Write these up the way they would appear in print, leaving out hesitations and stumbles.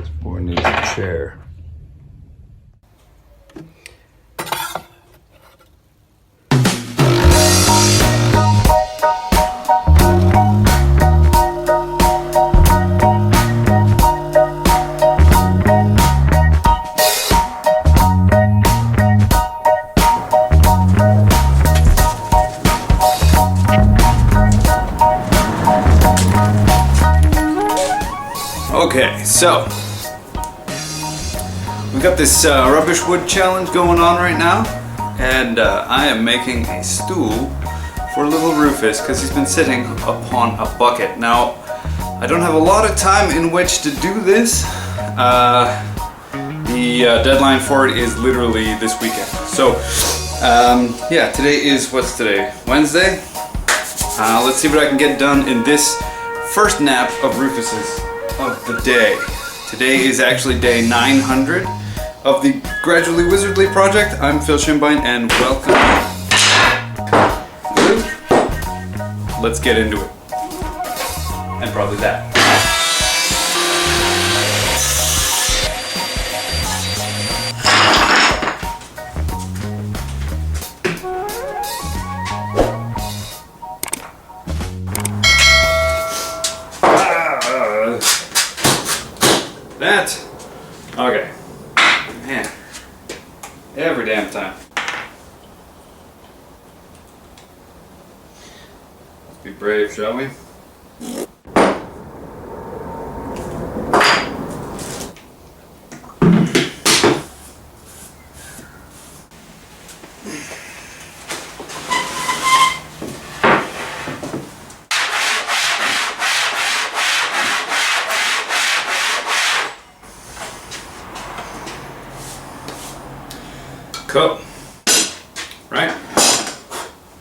This boy needs a chair. Okay, so we've got this rubbish wood challenge going on right now, and I am making a stool for little Rufus because he's been sitting upon a bucket. Now, I don't have a lot of time in which to do this. The deadline for it is literally this weekend. So, yeah, today is, what's today? Wednesday? Let's see what I can get done in this first nap of Rufus's of the day. Today is actually day 900 of the Gradually Wizardly project. I'm Phil Shimbine and welcome. Let's get into it. And probably that. Okay. Man. Every damn time. Let's be brave, shall we? Cool. Right?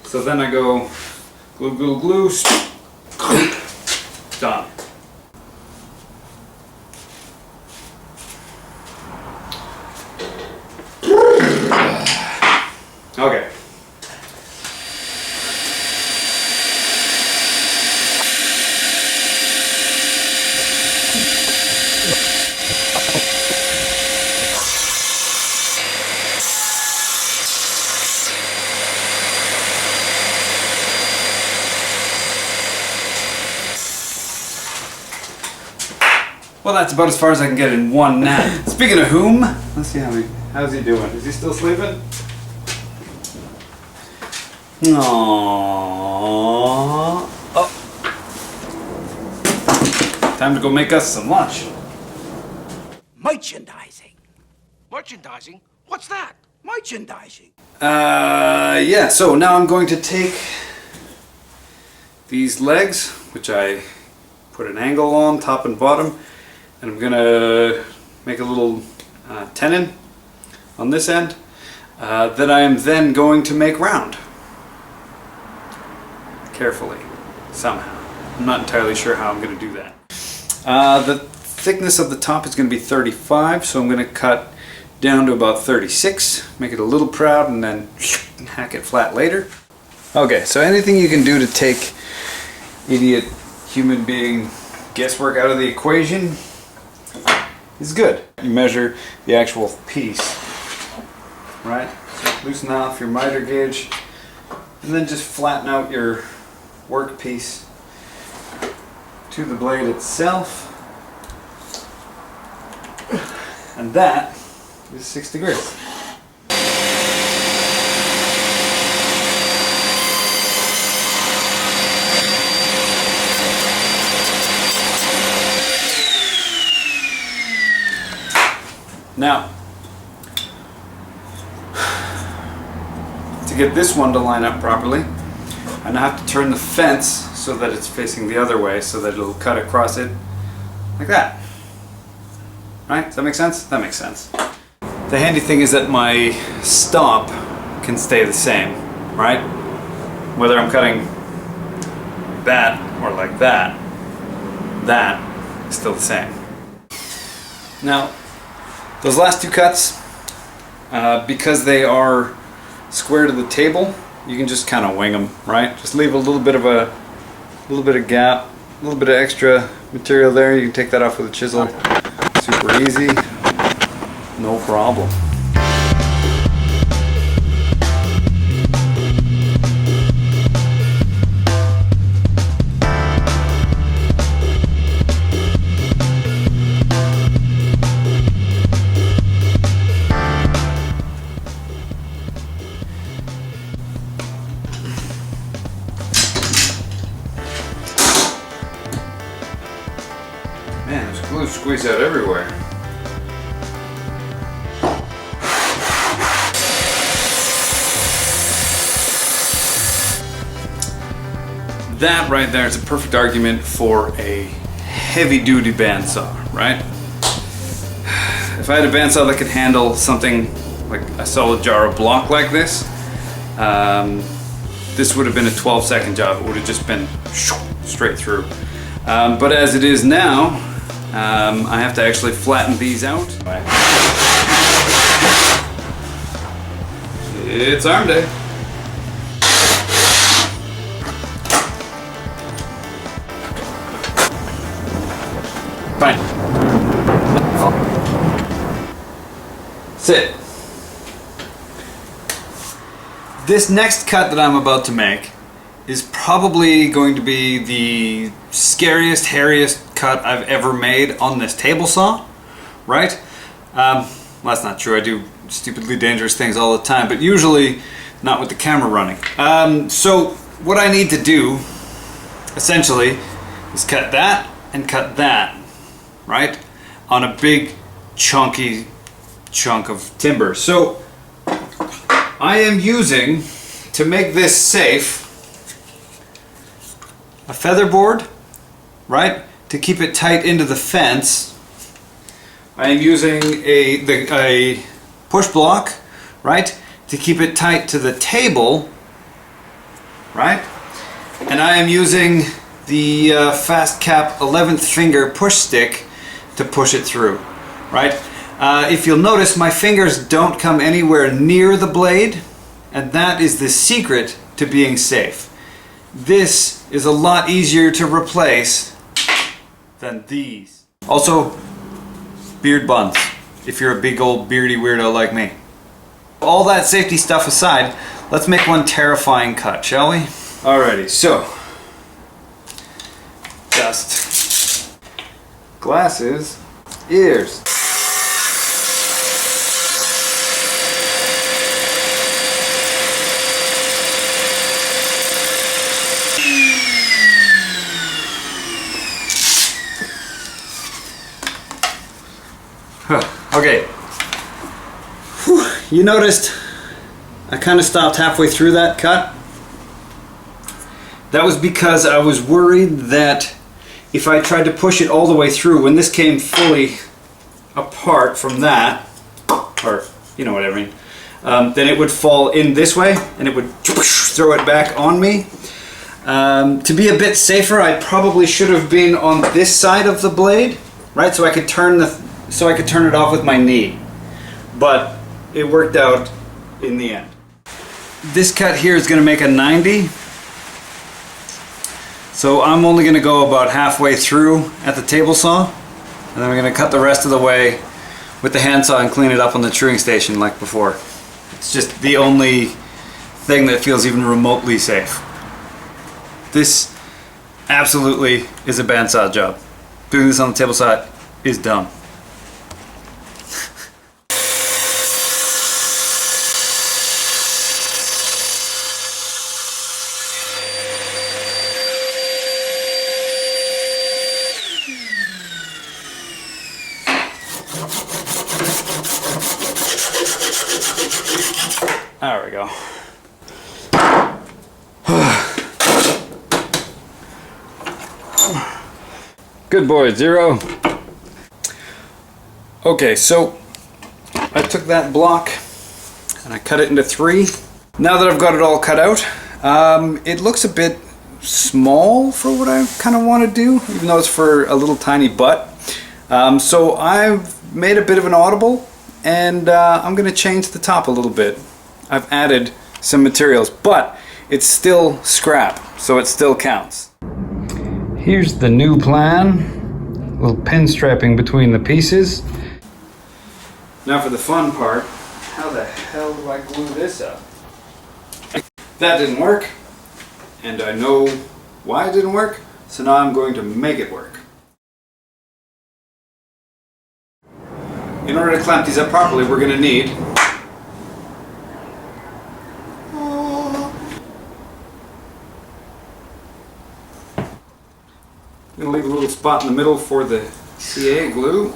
So then I go glue, glue, glue, done. Okay. Well, that's about as far as I can get in one nap. Speaking of whom, let's see how's he doing? Is he still sleeping? Aww. Oh. Time to go make us some lunch. Moichendizing. Moichendizing? What's that? Moichendizing. Yeah, so now I'm going to take these legs, which I put an angle on, top and bottom, and I'm gonna make a little tenon on this end that I am then going to make round. Carefully, somehow. I'm not entirely sure how I'm gonna do that. The thickness of the top is gonna be 35, so I'm gonna cut down to about 36, make it a little proud, and then hack it flat later. Okay, so anything you can do to take idiot human being guesswork out of the equation is good. You measure the actual piece, right? So loosen off your miter gauge and then just flatten out your work piece to the blade itself. And that is 6 degrees. Now, to get this one to line up properly, I now have to turn the fence so that it's facing the other way so that it'll cut across it like that. Right? Does that make sense? That makes sense. The handy thing is that my stop can stay the same, right? Whether I'm cutting that or like that, that is still the same. Now, those last two cuts, because they are square to the table, you can just kind of wing them, right? Just leave a little bit of gap, a little bit of extra material there. You can take that off with a chisel. Super super easy, no problem. Man, there's glue squeezed out everywhere. That right there is a perfect argument for a heavy-duty bandsaw, right? If I had a bandsaw that could handle something like a solid Jarrah block like this, this would have been a 12-second job. It would have just been straight through. But as it is now, I have to actually flatten these out. It's arm day. Fine. Sit. This next cut that I'm about to make is probably going to be the scariest, hairiest cut I've ever made on this table saw, right? Well, that's not true. I do stupidly dangerous things all the time, but usually not with the camera running. So what I need to do, essentially, is cut that and cut that, right? On a big, chunky chunk of timber. So I am using, to make this safe, a feather board, right, to keep it tight into the fence. I am using a push block, right, to keep it tight to the table, right, and I am using the Fast Cap 11th finger push stick to push it through, right. If you'll notice, my fingers don't come anywhere near the blade, and that is the secret to being safe. This is a lot easier to replace than these. Also, beard buns, if you're a big old beardy weirdo like me. All that safety stuff aside, let's make one terrifying cut, shall we? Alrighty, so, dust, glasses, ears. Okay, whew. You noticed I kind of stopped halfway through that cut. That was because I was worried that if I tried to push it all the way through, when this came fully apart from that, or you know what I mean, then it would fall in this way and it would throw it back on me. To be a bit safer, I probably should have been on this side of the blade, right? So I could turn it off with my knee. But it worked out in the end. This cut here is going to make a 90. So I'm only going to go about halfway through at the table saw, and then we're going to cut the rest of the way with the handsaw and clean it up on the truing station like before. It's just the only thing that feels even remotely safe. This absolutely is a bandsaw job. Doing this on the table saw is dumb. There we go. Good boy, Zero. Okay, so I took that block and I cut it into 3. Now that I've got it all cut out, it looks a bit small for what I kind of want to do, even though it's for a little tiny butt. So I've made a bit of an audible, and I'm going to change the top a little bit. I've added some materials, but it's still scrap, so it still counts. Here's the new plan. little pin strapping between the pieces. Now for the fun part, how the hell do I glue this up? That didn't work, and I know why it didn't work, so now I'm going to make it work. In order to clamp these up properly, we're going to need I'm going to leave a little spot in the middle for the CA glue.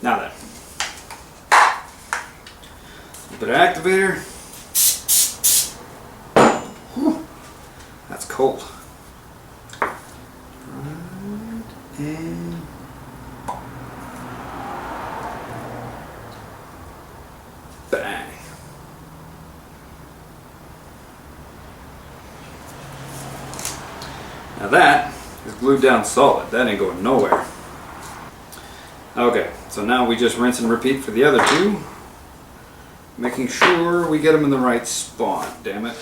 Now then, a bit of activator. Whew, that's cold. And bang. Now that is glued down solid. That ain't going nowhere. Okay, so now we just rinse and repeat for the other two, making sure we get them in the right spot, damn it.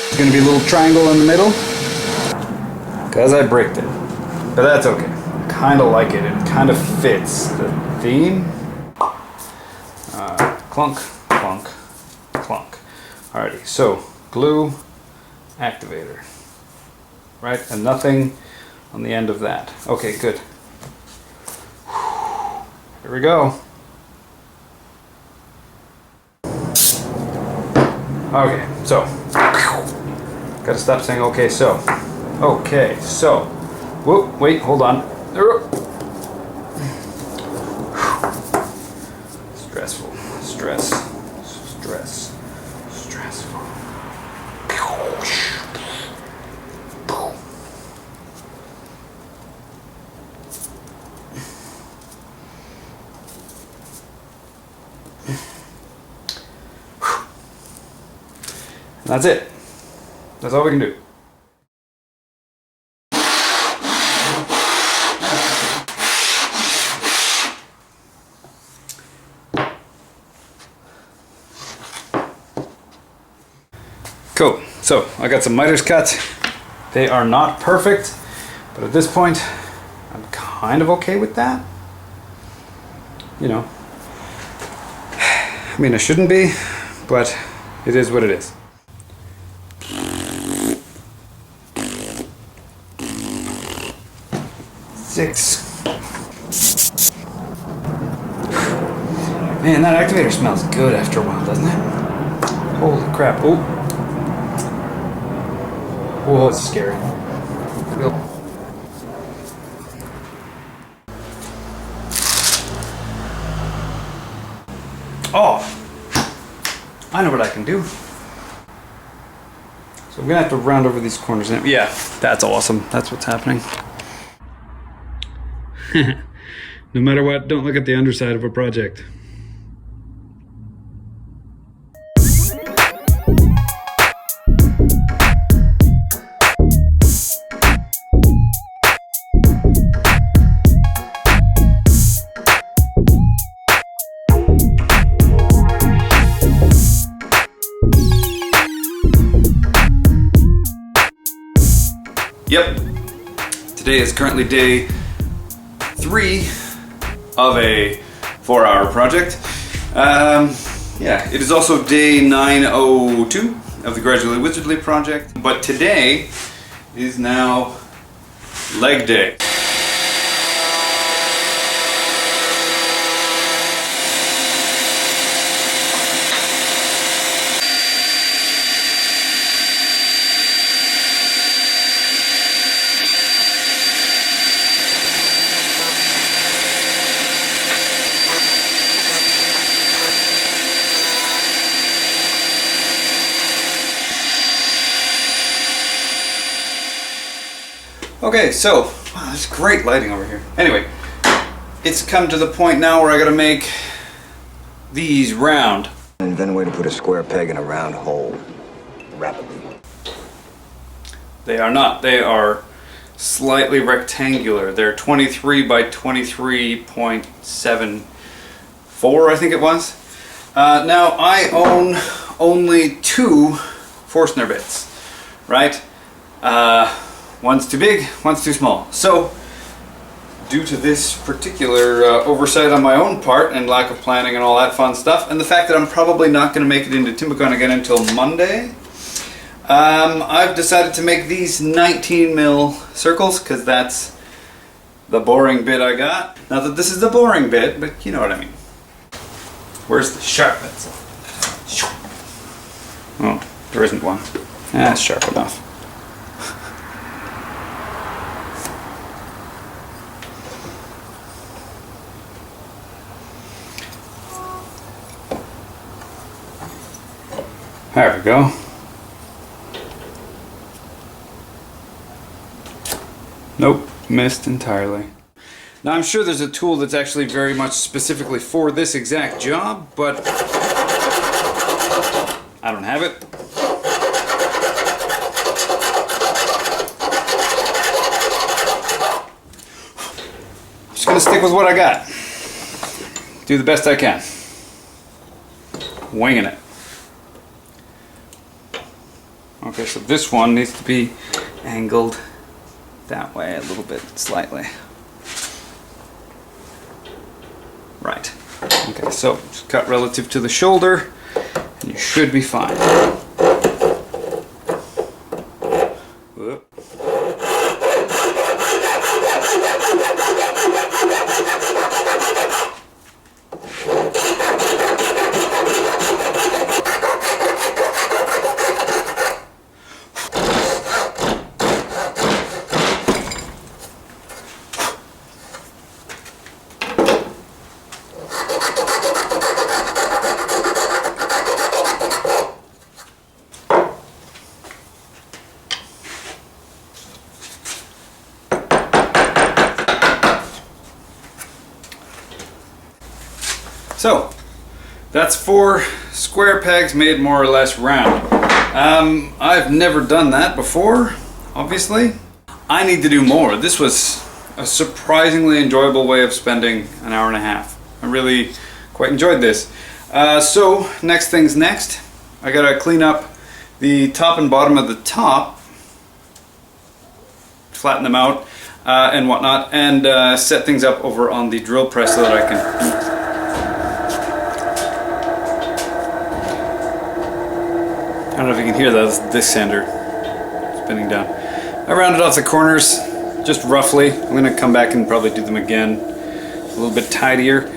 It's going to be a little triangle in the middle, because I bricked it. But that's okay. I kind of like it. It kind of fits the theme. Clunk, clunk, clunk. Alrighty, so glue, activator, right? And nothing on the end of that. Okay, good. Here we go. Okay, so gotta stop saying okay, so. Okay, so. Whoop, wait, hold on. Stressful. Stress. Stress. Stressful. And that's it. That's all we can do. Cool. So I got some miter's cuts. They are not perfect, but at this point, I'm kind of okay with that. You know, I mean, I shouldn't be, but it is what it is. Six. Man, that activator smells good after a while, doesn't it? Holy crap. Oh. Oh, it's scary. Oh! I know what I can do. So I'm gonna have to round over these corners. Yeah, that's awesome. That's what's happening. No matter what, don't look at the underside of a project. Yep, today is currently day 3 of a 4-hour project. Yeah, it is also day 902 of the Gradually Wizardly project, but today is now leg day. Okay, so, wow, there's great lighting over here. Anyway, it's come to the point now where I gotta make these round. Invent a way to put a square peg in a round hole rapidly. They are not. They are slightly rectangular. They're 23 by 23.74, I think it was. Now I own only 2 Forstner bits, right? One's too big, one's too small. So due to this particular oversight on my own part and lack of planning and all that fun stuff, and the fact that I'm probably not going to make it into Timbuktu again until Monday, I've decided to make these 19mm circles, because that's the boring bit I got. Not that this is the boring bit, but you know what I mean. Where's the sharp pencil? Oh, there isn't one. That's sharp enough. There we go. Nope, missed entirely. Now I'm sure there's a tool that's actually very much specifically for this exact job, but I don't have it. I'm just gonna stick with what I got. Do the best I can. Winging it. Okay, so this one needs to be angled that way a little bit, slightly. Right. Okay, so just cut relative to the shoulder, and you should be fine. Whoop. So, that's 4 square pegs made more or less round. I've never done that before, obviously. I need to do more. This was a surprisingly enjoyable way of spending an hour and a half. I really quite enjoyed this. So, next thing's next. I gotta clean up the top and bottom of the top, flatten them out and whatnot, and set things up over on the drill press so that I can... I don't know if you can hear that, that's this sander spinning down. I rounded off the corners just roughly. I'm going to come back and probably do them again a little bit tidier.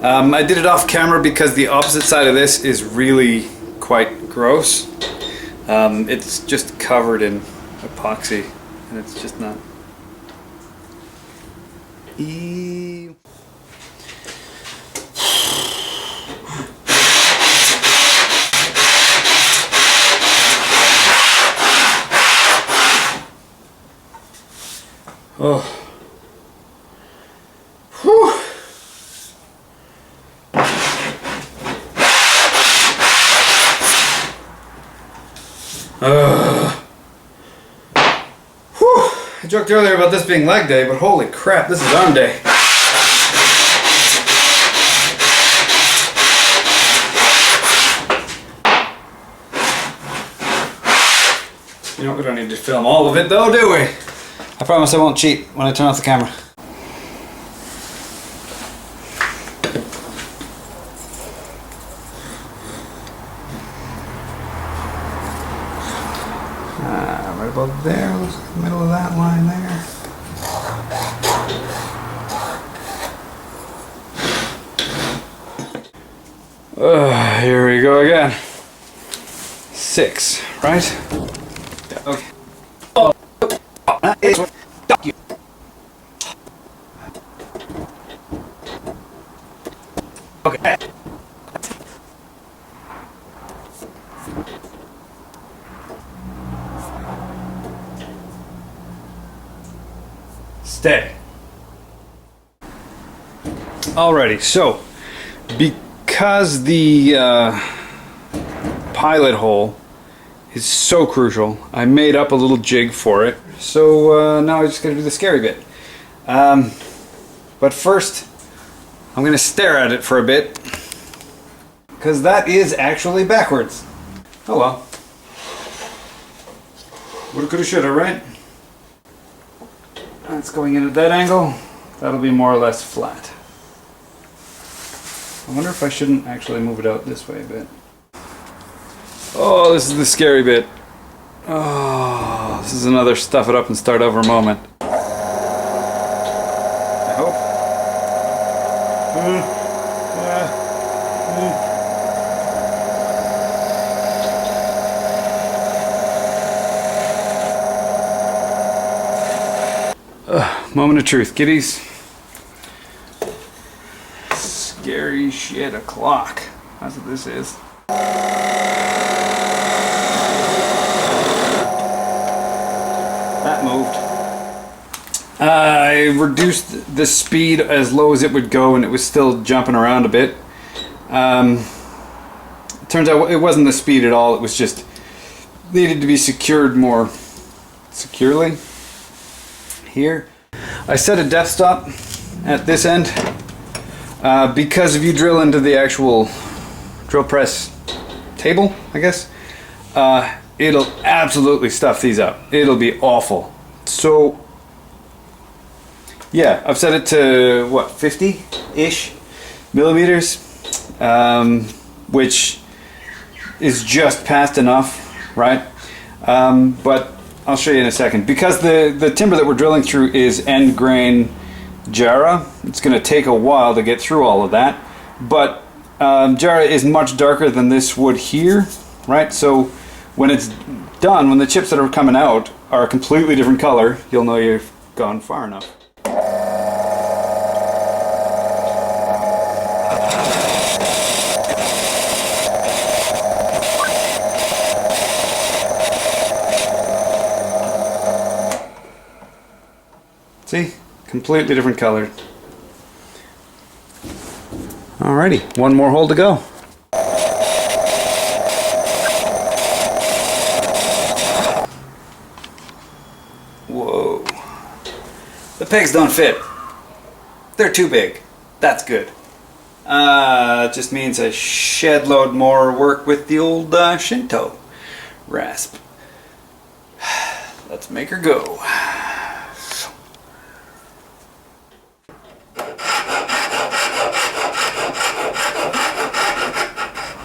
I did it off camera because the opposite side of this is really quite gross. It's just covered in epoxy and it's just not... Ew. Oh. Whew. Whew. I joked earlier about this being leg day, but holy crap, this is arm day. You know, we don't need to film all of it though, do we? I promise I won't cheat when I turn off the camera. Right about there, looks like the middle of that line there. Here we go again. 6, right? Yeah, okay. Okay. Stay. Alrighty, so because the pilot hole is so crucial, I made up a little jig for it. So now I just gotta do the scary bit. But first, I'm gonna stare at it for a bit. because that is actually backwards. Oh well. Woulda, coulda, shoulda, right? That's going in at that angle. That'll be more or less flat. I wonder if I shouldn't actually move it out this way a bit. Oh, this is the scary bit. Oh, this is another stuff it up and start over moment. I hope. Moment of truth, kiddies. Scary shit o'clock. That's what this is. That moved. I reduced the speed as low as it would go, and it was still jumping around a bit. Turns out it wasn't the speed at all. It was just needed to be secured more securely. Here, I set a depth stop at this end because if you drill into the actual drill press table, I guess, it'll absolutely stuff these up. It'll be awful. So yeah, I've set it to what, 50-ish millimeters, which is just past enough, right? But I'll show you in a second. Because the timber that we're drilling through is end grain Jarrah, it's going to take a while to get through all of that. But Jarrah is much darker than this wood here, right? So when it's done, when the chips that are coming out are a completely different color, you'll know you've gone far enough. See? Completely different color. Alrighty, one more hole to go. Whoa. The pegs don't fit. They're too big. That's good. It just means a shed load more work with the old Shinto rasp. Let's make her go.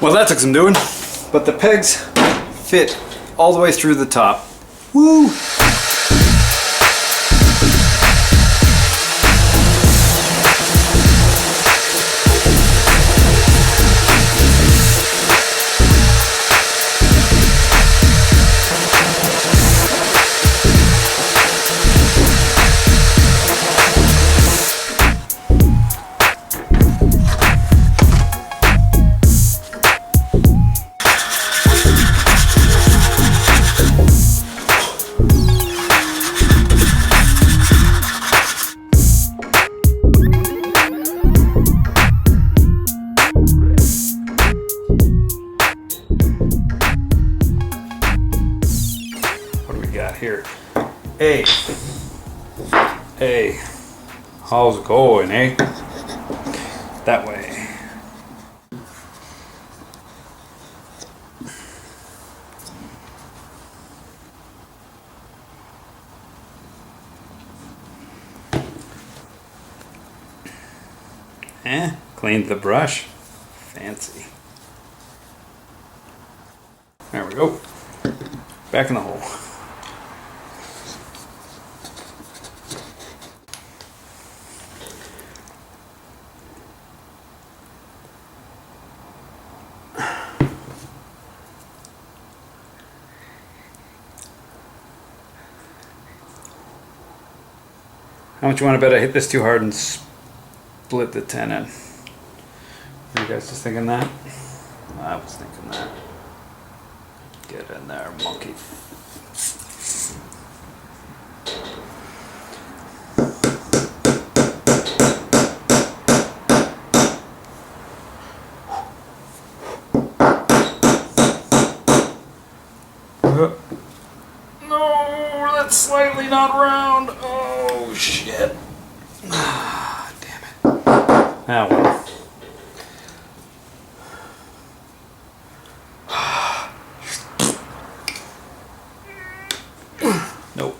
Well, that took some doing, but the pegs fit all the way through the top. Woo! Here. Hey. Hey. How's it going, eh? That way. Cleaned the brush. Fancy. There we go. Back in the hole. How much you want to bet I hit this too hard and split the tenon? Are you guys just thinking that? I was thinking that. Get in there, monkey. No, that's slightly not round. Oh shit. Ah, damn it. Ah, well.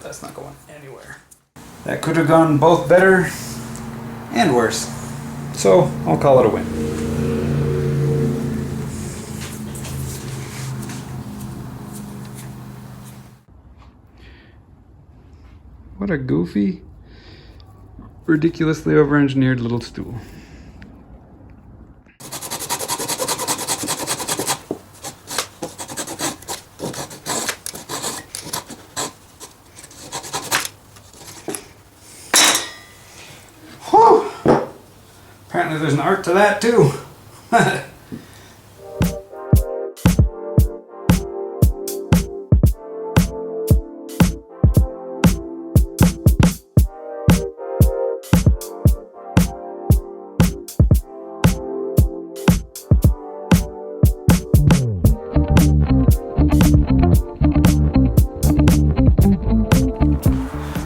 that's not going anywhere. That could have gone both better and worse. So I'll call it a win. What a goofy, ridiculously over-engineered little stool. Whew! Apparently there's an art to that too.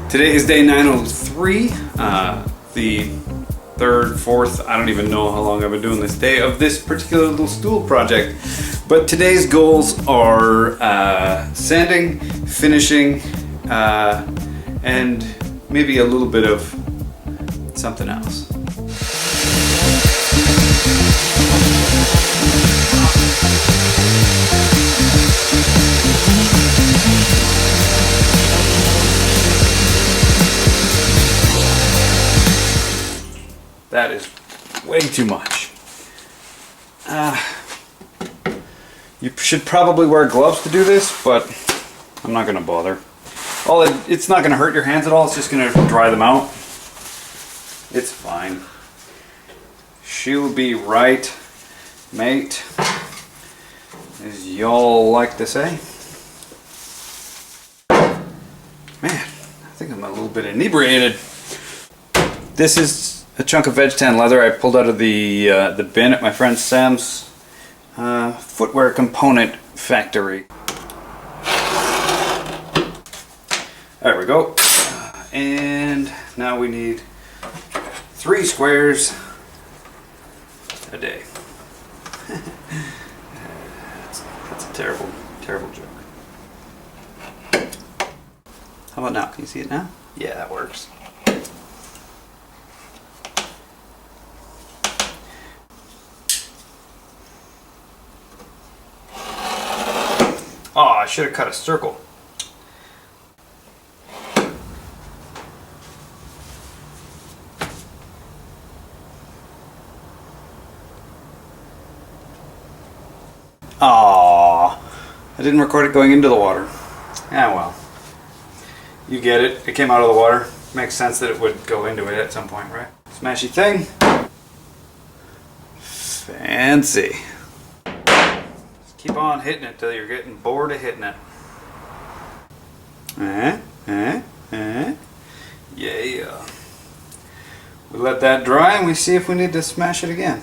Today is day 903, the third, fourth, I don't even know how long I've been doing this day of this particular little stool project. But today's goals are sanding, finishing, and maybe a little bit of something else. That is way too much. You should probably wear gloves to do this, but I'm not gonna bother. It's not gonna hurt your hands at all, it's just gonna dry them out. It's fine. She'll be right, mate, as y'all like to say. Man, I think I'm a little bit inebriated. This is a chunk of veg tan leather I pulled out of the bin at my friend Sam's footwear component factory. There we go. And now we need 3 squares a day. That's a terrible, terrible joke. How about now? Can you see it now? Yeah, that works. Oh, I should have cut a circle. Aww, I didn't record it going into the water. Yeah, well, you get it. It came out of the water. Makes sense that it would go into it at some point, right? Smashy thing. Fancy. Keep on hitting it till you're getting bored of hitting it. Yeah. We let that dry and we see if we need to smash it again.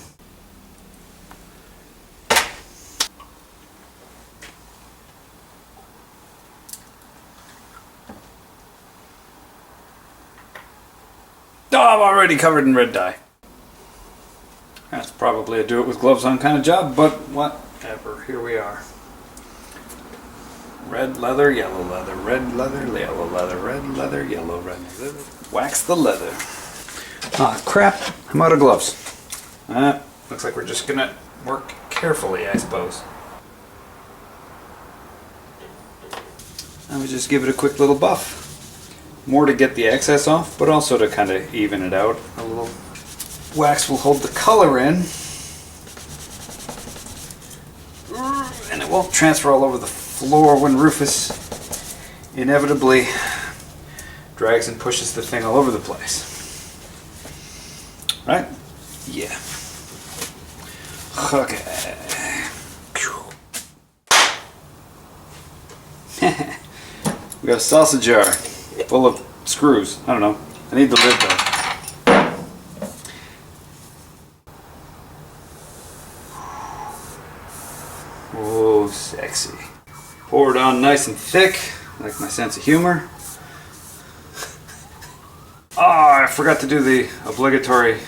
Oh, I'm already covered in red dye. That's probably a do it with gloves on kind of job, but whatever. Here we are. Red leather, yellow leather, red leather, yellow leather, red leather, yellow, red leather. Wax the leather. Ah, crap. I'm out of gloves. Looks like we're just gonna work carefully, I suppose. I would just give it a quick little buff. More to get the excess off, but also to kind of even it out a little. Wax will hold the color in, and it won't transfer all over the floor when Rufus inevitably drags and pushes the thing all over the place. Right? Yeah. Okay. We got a salsa jar full of screws. I don't know. I need the lid though. Oh, sexy. Pour it on nice and thick, like my sense of humor. Oh, I forgot to do the obligatory,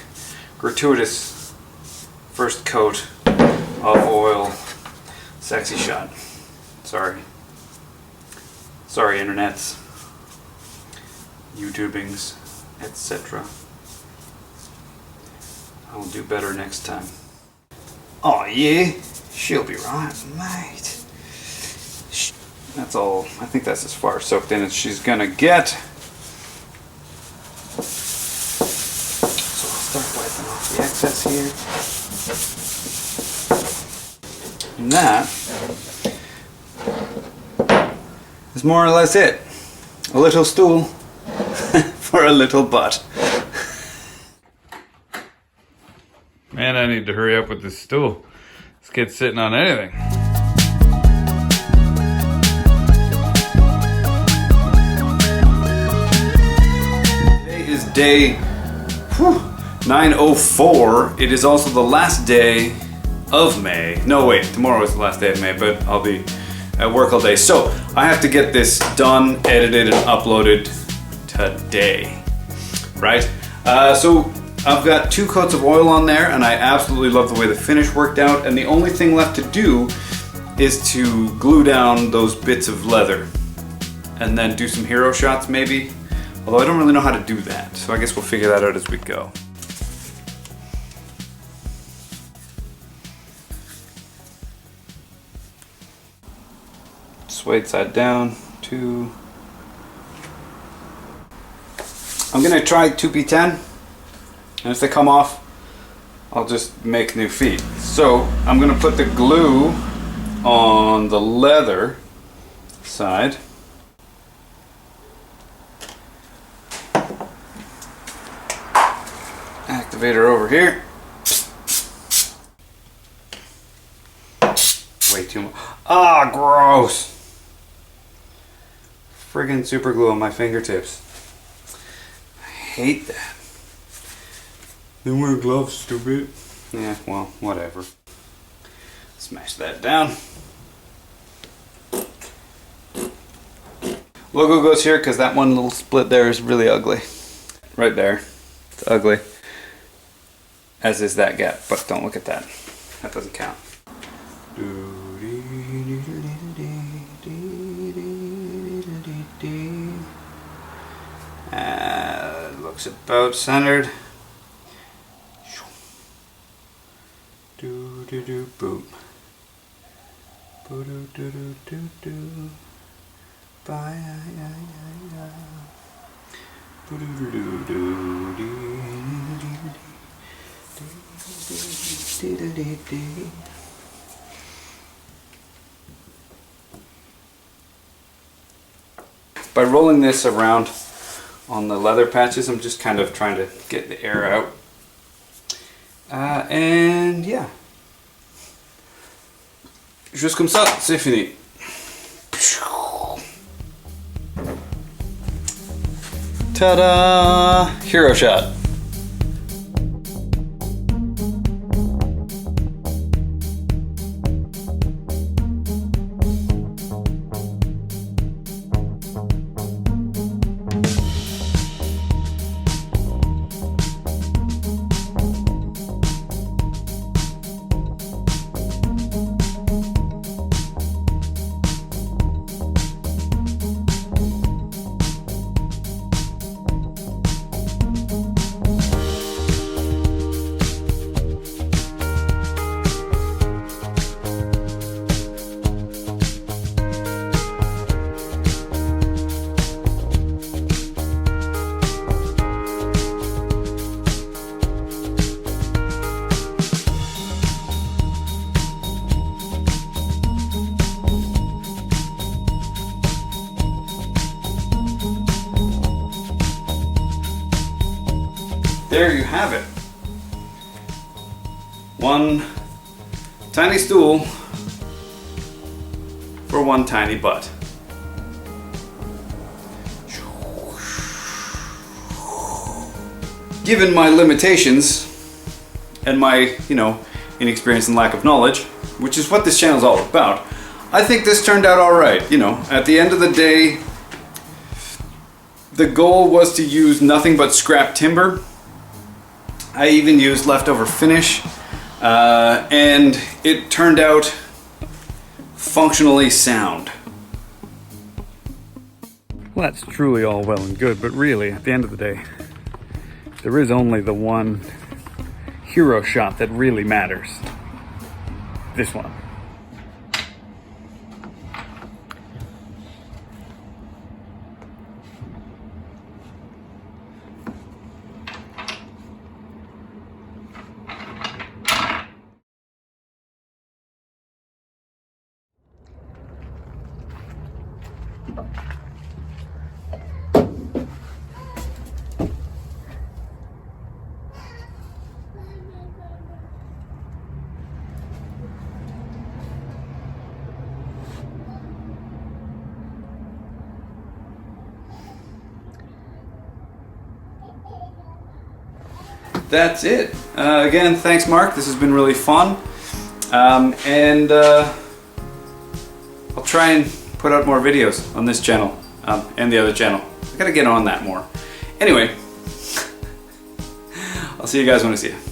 gratuitous first coat of oil. Sexy shot. Sorry. Sorry, internets. YouTubings, etc. I'll do better next time. Oh yeah, she'll be right, mate. That's all, I think that's as far soaked in as she's gonna get. So I'll start wiping off the excess here. And that is more or less it. A little stool for a little butt. Man, I need to hurry up with this stool. This kid's sitting on anything. Today is day 904. It is also the last day of May. No, wait, tomorrow is the last day of May, but I'll be at work all day. So I have to get this done, edited, and uploaded today, right? So I've got 2 coats of oil on there, and I absolutely love the way the finish worked out, and the only thing left to do is to glue down those bits of leather and then do some hero shots maybe, although I don't really know how to do that, so I guess we'll figure that out as we go. Suede side down, 2. I'm gonna try 2p10. And if they come off, I'll just make new feet. So I'm gonna put the glue on the leather side. Activator over here. Way too much. Ah, gross. Friggin' super glue on my fingertips. I hate that. Then wear gloves, stupid. Yeah, well, whatever. Smash that down. Logo goes here because that one little split there is really ugly. Right there. It's ugly. As is that gap, but don't look at that. That doesn't count. Looks about centered. Do do do boom. Boo do do do do do. Bye. Boo do do do do. By rolling this around on the leather patches, I'm just kind of trying to get the air out. And yeah. Juste comme ça, c'est fini. Ta-da! Hero shot. There you have it. One tiny stool for one tiny butt. Given my limitations and my, inexperience and lack of knowledge, which is what this channel is all about, I think this turned out all right. At the end of the day, the goal was to use nothing but scrap timber. I even used leftover finish, and it turned out functionally sound. Well, that's truly all well and good, but really, at the end of the day, there is only the one hero shot that really matters. This one. That's it. Again, thanks Mark, this has been really fun. I'll try and put out more videos on this channel and the other channel. I gotta get on that more. Anyway, I'll see you guys when I see you.